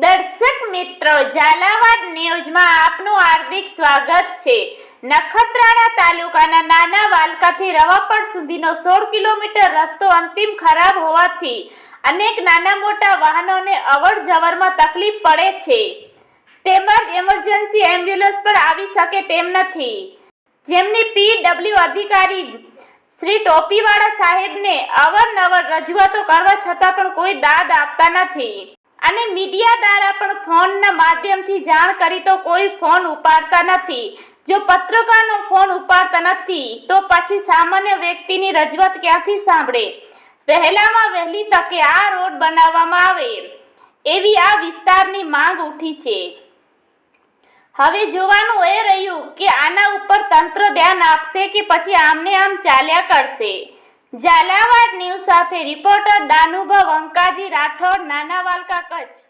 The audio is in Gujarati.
દર્શક મિત્રો, ઝાલાવાડ ન્યૂઝમાં આપનું હાર્દિક સ્વાગત છે। નખત્રાણા તાલુકાના નાના વાલકાથી રવાપર સુધીનો 16 કિલોમીટર રસ્તો અંતિમ ખરાબ હોવાથી અનેક નાના મોટા વાહનોને અવર જવરમાં તકલીફ પડે છે, તેમજ ઇમરજન્સી એમ્બ્યુલન્સ પણ આવી શકે તેમ નથી, જેમની પીડબ્લ્યુ અધિકારી શ્રી ટોપીવાળા સાહેબને અવારનવાર રજૂઆતો કરવા છતાં પણ કોઈ દાદ આપતા નથી અને મીડિયા દ્વારા પણ ફોનના માધ્યમથી જાણ કરી તો કોઈ ફોન ઉપાડતા નથી। જો પત્રકારનો ફોન ઉપાડતા નથી તો પછી સામાન્ય વ્યક્તિની રજૂઆત ક્યાંથી સાંભળે? વહેલામાં વહેલી તકે આ રોડ બનાવવામાં આવે એવી આ વિસ્તારની માંગ ઉઠી છે। હવે જોવાનું એ રહ્યું કે આના ઉપર તંત્ર ધ્યાન આપશે કે પછી આમને આમ ચાલ્યા કરશે। ઝાલાવાડ ન્યૂઝ સાથે રિપોર્ટર દાનુભા વંકાજી રાઠોડ, નાના વાલકા, કચ્છ।